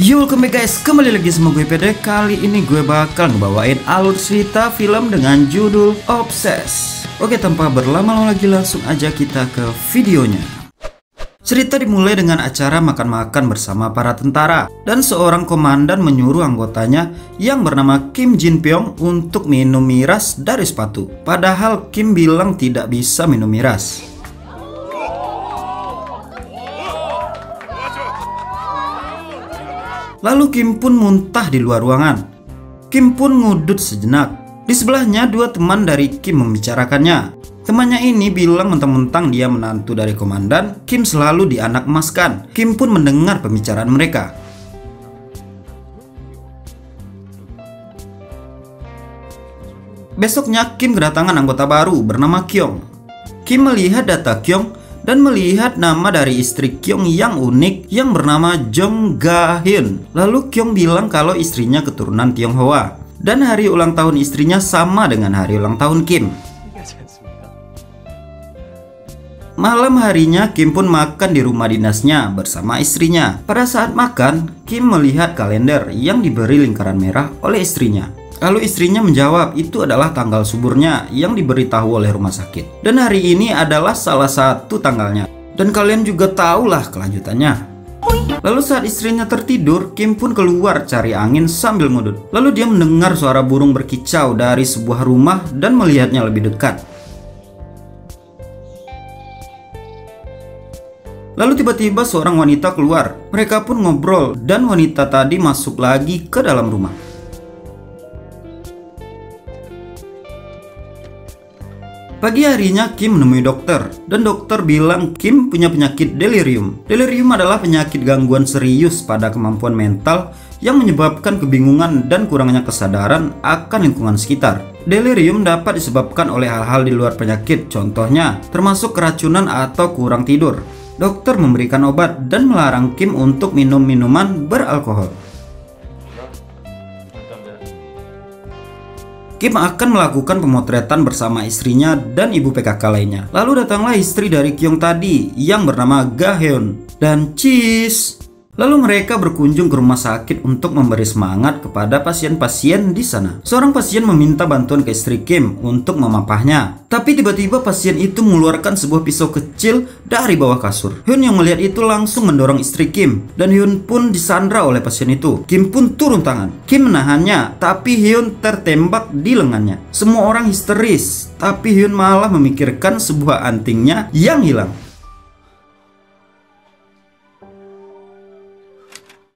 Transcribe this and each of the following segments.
Yo, welcome back guys, kembali lagi sama gue PD. Kali ini gue bakal ngebawain alur cerita film dengan judul Obsessed. Oke, tanpa berlama-lama lagi langsung aja kita ke videonya. Cerita dimulai dengan acara makan-makan bersama para tentara, dan seorang komandan menyuruh anggotanya yang bernama Kim Jin Pyong untuk minum miras dari sepatu. Padahal Kim bilang tidak bisa minum miras. Lalu Kim pun muntah di luar ruangan. Kim pun ngudut sejenak. Di sebelahnya dua teman dari Kim membicarakannya. Temannya ini bilang mentang-mentang dia menantu dari komandan, Kim selalu dianak-emaskan. Kim pun mendengar pembicaraan mereka. Besoknya Kim kedatangan anggota baru bernama Kyung. Kim melihat data Kyung dan melihat nama dari istri Kyung yang unik yang bernama Jong Ga Hyun. Lalu Kyung bilang kalau istrinya keturunan Tionghoa dan hari ulang tahun istrinya sama dengan hari ulang tahun Kim. Malam harinya Kim pun makan di rumah dinasnya bersama istrinya. Pada saat makan, Kim melihat kalender yang diberi lingkaran merah oleh istrinya. Lalu istrinya menjawab itu adalah tanggal suburnya yang diberitahu oleh rumah sakit. Dan hari ini adalah salah satu tanggalnya. Dan kalian juga tahulah kelanjutannya. Lalu saat istrinya tertidur, Kim pun keluar cari angin sambil ngudut. Lalu dia mendengar suara burung berkicau dari sebuah rumah dan melihatnya lebih dekat. Lalu tiba-tiba seorang wanita keluar. Mereka pun ngobrol dan wanita tadi masuk lagi ke dalam rumah. Pagi harinya Kim menemui dokter, dan dokter bilang Kim punya penyakit delirium. Delirium adalah penyakit gangguan serius pada kemampuan mental yang menyebabkan kebingungan dan kurangnya kesadaran akan lingkungan sekitar. Delirium dapat disebabkan oleh hal-hal di luar penyakit, contohnya termasuk keracunan atau kurang tidur. Dokter memberikan obat dan melarang Kim untuk minum minuman beralkohol. Kim akan melakukan pemotretan bersama istrinya dan ibu PKK lainnya. Lalu datanglah istri dari Kyung tadi yang bernama Ga Hyun dan Cheese. Lalu mereka berkunjung ke rumah sakit untuk memberi semangat kepada pasien-pasien di sana. Seorang pasien meminta bantuan ke istri Kim untuk memapahnya. Tapi tiba-tiba pasien itu mengeluarkan sebuah pisau kecil dari bawah kasur. Hyun yang melihat itu langsung mendorong istri Kim. Dan Hyun pun disandra oleh pasien itu. Kim pun turun tangan. Kim menahannya, tapi Hyun tertembak di lengannya. Semua orang histeris, tapi Hyun malah memikirkan sebuah antingnya yang hilang.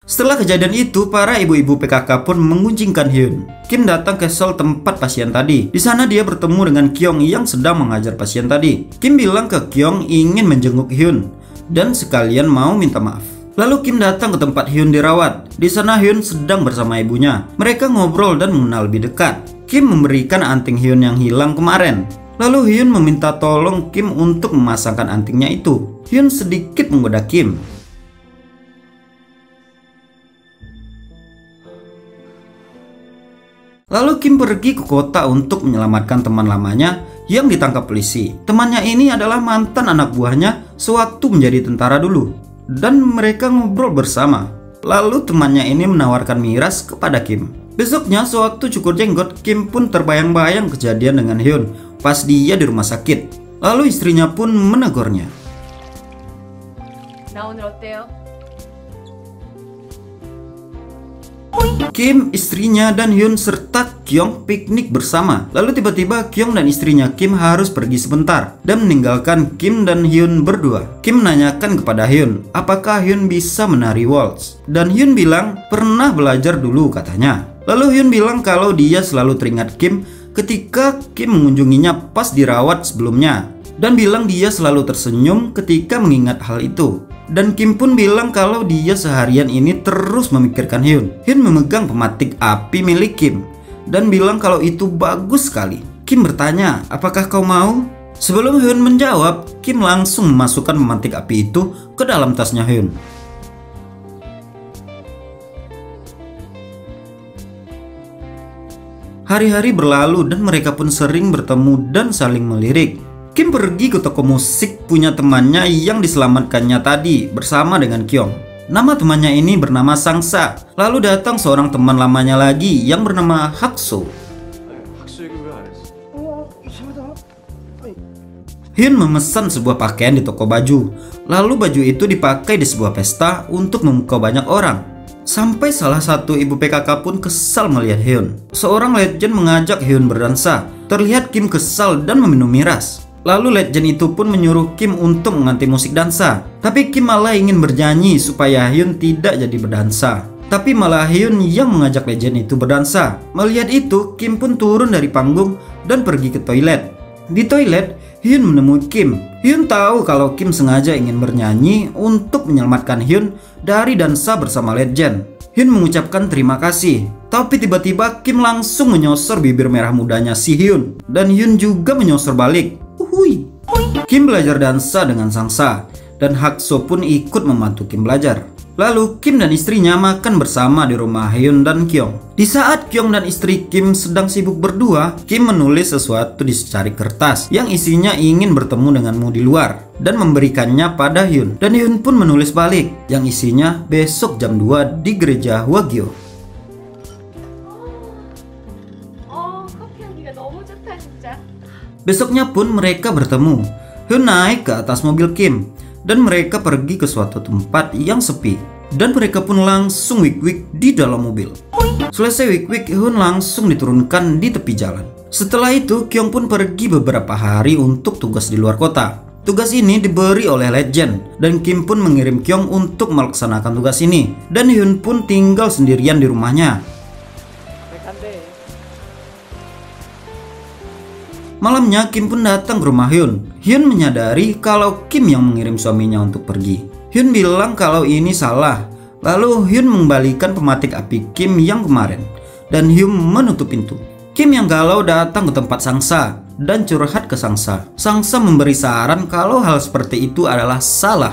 Setelah kejadian itu, para ibu-ibu PKK pun mengunjingkan Hyun. Kim datang ke sel tempat pasien tadi. Di sana dia bertemu dengan Kyung yang sedang mengajar pasien tadi. Kim bilang ke Kyung ingin menjenguk Hyun dan sekalian mau minta maaf. Lalu Kim datang ke tempat Hyun dirawat. Di sana Hyun sedang bersama ibunya. Mereka ngobrol dan mengenal lebih dekat. Kim memberikan anting Hyun yang hilang kemarin. Lalu Hyun meminta tolong Kim untuk memasangkan antingnya itu. Hyun sedikit menggoda Kim. Lalu Kim pergi ke kota untuk menyelamatkan teman lamanya yang ditangkap polisi. Temannya ini adalah mantan anak buahnya sewaktu menjadi tentara dulu. Dan mereka ngobrol bersama. Lalu temannya ini menawarkan miras kepada Kim. Besoknya sewaktu cukur jenggot, Kim pun terbayang-bayang kejadian dengan Hyun pas dia di rumah sakit. Lalu istrinya pun menegurnya. Kim, istrinya, dan Hyun serta Kyung piknik bersama. Lalu tiba-tiba Kyung dan istrinya Kim harus pergi sebentar dan meninggalkan Kim dan Hyun berdua. Kim menanyakan kepada Hyun, apakah Hyun bisa menari waltz? Dan Hyun bilang pernah belajar dulu katanya. Lalu Hyun bilang kalau dia selalu teringat Kim ketika Kim mengunjunginya pas dirawat sebelumnya. Dan bilang dia selalu tersenyum ketika mengingat hal itu. Dan Kim pun bilang kalau dia seharian ini terus memikirkan Hyun. Hyun memegang pematik api milik Kim dan bilang kalau itu bagus sekali. Kim bertanya, apakah kau mau? Sebelum Hyun menjawab, Kim langsung memasukkan pematik api itu ke dalam tasnya Hyun. Hari-hari berlalu dan mereka pun sering bertemu dan saling melirik. Kim pergi ke toko musik punya temannya yang diselamatkannya tadi bersama dengan Kyung. Nama temannya ini bernama Sangsa. Lalu datang seorang teman lamanya lagi yang bernama Hakso. Hyun memesan sebuah pakaian di toko baju. Lalu baju itu dipakai di sebuah pesta untuk memukau banyak orang. Sampai salah satu ibu PKK pun kesal melihat Hyun. Seorang legend mengajak Hyun berdansa. Terlihat Kim kesal dan meminum miras. Lalu legend itu pun menyuruh Kim untuk mengganti musik dansa. Tapi Kim malah ingin bernyanyi supaya Hyun tidak jadi berdansa. Tapi malah Hyun yang mengajak legend itu berdansa. Melihat itu, Kim pun turun dari panggung dan pergi ke toilet. Di toilet, Hyun menemui Kim. Hyun tahu kalau Kim sengaja ingin bernyanyi untuk menyelamatkan Hyun dari dansa bersama legend. Hyun mengucapkan terima kasih. Tapi tiba-tiba Kim langsung menyosor bibir merah mudanya si Hyun. Dan Hyun juga menyosor balik. Uhuy. Kim belajar dansa dengan Sangsa. Dan Hakso pun ikut membantu Kim belajar. Lalu Kim dan istrinya makan bersama di rumah Hyun dan Kyung. Di saat Kyung dan istri Kim sedang sibuk berdua, Kim menulis sesuatu di secari kertas yang isinya ingin bertemu denganmu di luar dan memberikannya pada Hyun. Dan Hyun pun menulis balik yang isinya besok jam 2 di gereja Hwagyo. Besoknya pun mereka bertemu. Hyun naik ke atas mobil Kim dan mereka pergi ke suatu tempat yang sepi. Dan mereka pun langsung wik-wik di dalam mobil. Selesai wik-wik, Hyun langsung diturunkan di tepi jalan. Setelah itu, Kyung pun pergi beberapa hari untuk tugas di luar kota. Tugas ini diberi oleh legend. Dan Kim pun mengirim Kyung untuk melaksanakan tugas ini. Dan Hyun pun tinggal sendirian di rumahnya. Malamnya Kim pun datang ke rumah Hyun. Hyun menyadari kalau Kim yang mengirim suaminya untuk pergi. Hyun bilang kalau ini salah. Lalu Hyun mengembalikan pematik api Kim yang kemarin. Dan Hyun menutup pintu. Kim yang galau datang ke tempat Sangsa dan curhat ke Sangsa. Sangsa memberi saran kalau hal seperti itu adalah salah.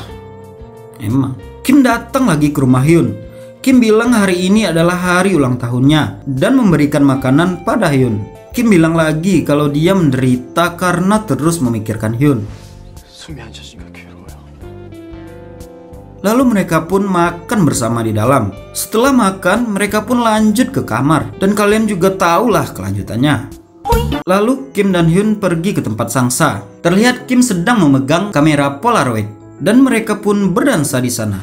Emang. Kim datang lagi ke rumah Hyun. Kim bilang hari ini adalah hari ulang tahunnya dan memberikan makanan pada Hyun. Kim bilang lagi kalau dia menderita karena terus memikirkan Hyun. Lalu mereka pun makan bersama di dalam. Setelah makan, mereka pun lanjut ke kamar. Dan kalian juga tahulah kelanjutannya. Lalu Kim dan Hyun pergi ke tempat Sangsa. Terlihat Kim sedang memegang kamera Polaroid. Dan mereka pun berdansa di sana.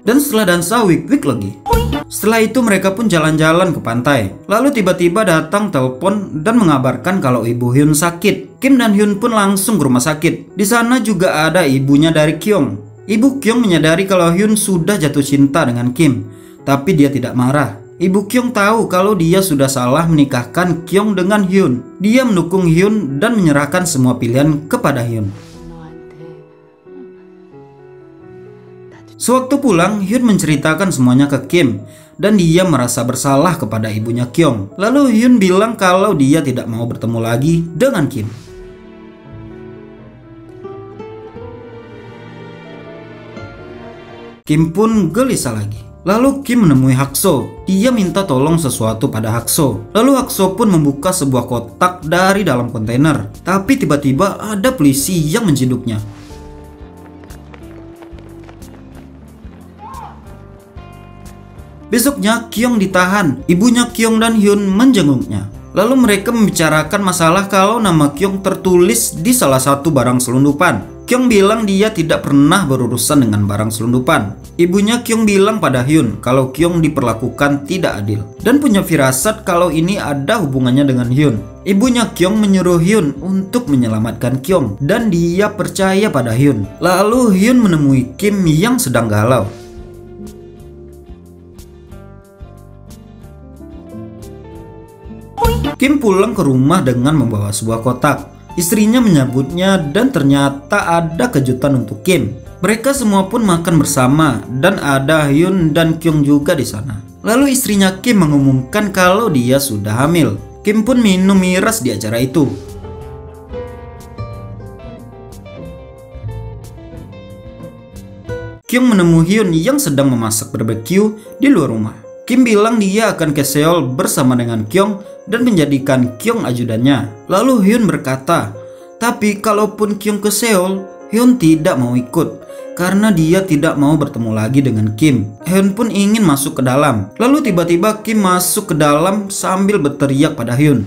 Dan setelah dansa wik-wik lagi. Setelah itu mereka pun jalan-jalan ke pantai. Lalu tiba-tiba datang telepon dan mengabarkan kalau ibu Hyun sakit. Kim dan Hyun pun langsung ke rumah sakit. Di sana juga ada ibunya dari Kyung. Ibu Kyung menyadari kalau Hyun sudah jatuh cinta dengan Kim. Tapi dia tidak marah. Ibu Kyung tahu kalau dia sudah salah menikahkan Kyung dengan Hyun. Dia mendukung Hyun dan menyerahkan semua pilihan kepada Hyun. Sewaktu pulang, Hyun menceritakan semuanya ke Kim dan dia merasa bersalah kepada ibunya Kyung. Lalu Hyun bilang kalau dia tidak mau bertemu lagi dengan Kim. Kim pun gelisah lagi. Lalu Kim menemui Hakso. Dia minta tolong sesuatu pada Hakso. Lalu Hakso pun membuka sebuah kotak dari dalam kontainer. Tapi tiba-tiba ada polisi yang menciduknya. Besoknya Kyung ditahan. Ibunya Kyung dan Hyun menjenguknya. Lalu mereka membicarakan masalah kalau nama Kyung tertulis di salah satu barang selundupan. Kyung bilang dia tidak pernah berurusan dengan barang selundupan. Ibunya Kyung bilang pada Hyun kalau Kyung diperlakukan tidak adil dan punya firasat kalau ini ada hubungannya dengan Hyun. Ibunya Kyung menyuruh Hyun untuk menyelamatkan Kyung dan dia percaya pada Hyun. Lalu Hyun menemui Kim yang sedang galau. Kim pulang ke rumah dengan membawa sebuah kotak. Istrinya menyambutnya dan ternyata ada kejutan untuk Kim. Mereka semua pun makan bersama dan ada Hyun dan Kyung juga di sana. Lalu istrinya Kim mengumumkan kalau dia sudah hamil. Kim pun minum miras di acara itu. Kyung menemui Hyun yang sedang memasak barbeque di luar rumah. Kim bilang dia akan ke Seoul bersama dengan Kyung dan menjadikan Kyung ajudannya. Lalu Hyun berkata, Tapi kalaupun Kyung ke Seoul, Hyun tidak mau ikut karena dia tidak mau bertemu lagi dengan Kim. Hyun pun ingin masuk ke dalam. Lalu tiba-tiba Kim masuk ke dalam sambil berteriak pada Hyun.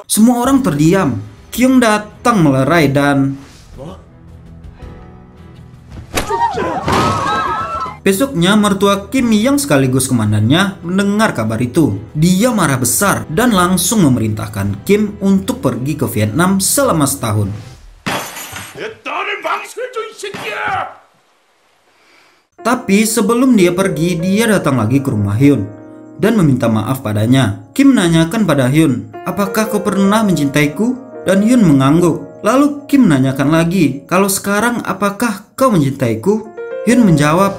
Semua orang terdiam. Kyung datang melerai dan besoknya mertua Kim yang sekaligus komandannya mendengar kabar itu. Dia marah besar dan langsung memerintahkan Kim untuk pergi ke Vietnam selama setahun. Tapi sebelum dia pergi, dia datang lagi ke rumah Hyun dan meminta maaf padanya. Kim menanyakan pada Hyun, apakah kau pernah mencintaiku? Dan Hyun mengangguk. Lalu Kim menanyakan lagi, kalau sekarang apakah kau mencintaiku? Hyun menjawab.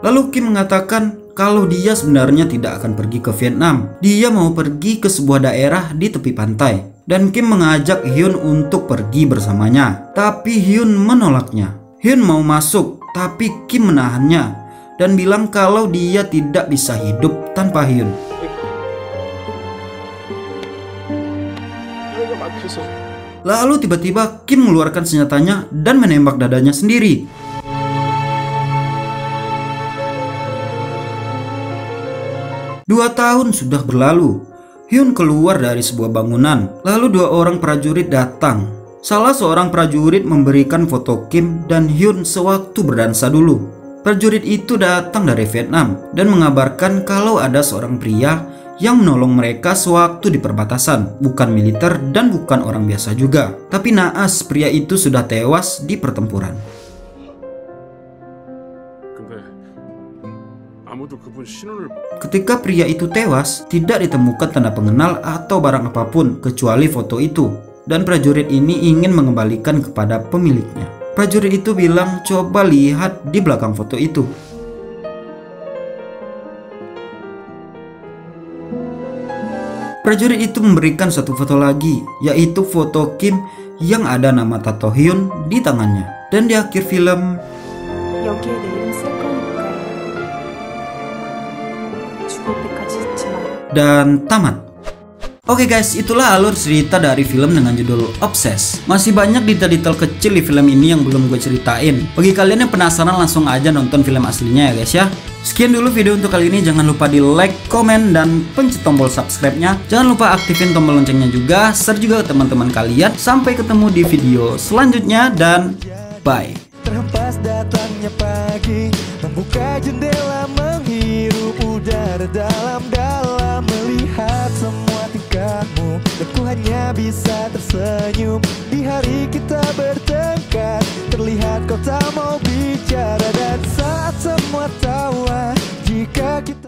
Lalu Kim mengatakan kalau dia sebenarnya tidak akan pergi ke Vietnam. Dia mau pergi ke sebuah daerah di tepi pantai. Dan Kim mengajak Hyun untuk pergi bersamanya. Tapi Hyun menolaknya. Hyun mau masuk, tapi Kim menahannya dan bilang kalau dia tidak bisa hidup tanpa Hyun. Lalu tiba-tiba Kim mengeluarkan senjatanya dan menembak dadanya sendiri. Dua tahun sudah berlalu. Hyun keluar dari sebuah bangunan. Lalu dua orang prajurit datang. Salah seorang prajurit memberikan foto Kim dan Hyun sewaktu berdansa dulu. Prajurit itu datang dari Vietnam dan mengabarkan kalau ada seorang pria yang menolong mereka sewaktu di perbatasan. Bukan militer dan bukan orang biasa juga. Tapi naas, pria itu sudah tewas di pertempuran. Ketika pria itu tewas, tidak ditemukan tanda pengenal atau barang apapun kecuali foto itu. Dan prajurit ini ingin mengembalikan kepada pemiliknya. Prajurit itu bilang, coba lihat di belakang foto itu. Prajurit itu memberikan satu foto lagi, yaitu foto Kim yang ada nama tato Hyun di tangannya. Dan di akhir film, dan tamat. Oke guys, itulah alur cerita dari film dengan judul Obsessed. Masih banyak detail-detail kecil di film ini yang belum gue ceritain. Bagi kalian yang penasaran, langsung aja nonton film aslinya ya guys ya. Sekian dulu video untuk kali ini. Jangan lupa di like, komen, dan pencet tombol subscribe-nya. Jangan lupa aktifin tombol loncengnya juga. Share juga ke teman-teman kalian. Sampai ketemu di video selanjutnya dan bye. Terhempas datangnya pagi, membuka jendela, menghirup udara dalam-dalam, melihat semua tingkahmu, dan ku hanya bisa tersenyum. Di hari kita bertengkar, terlihat kau tak mau bicara, dan saat semua tawa, jika kita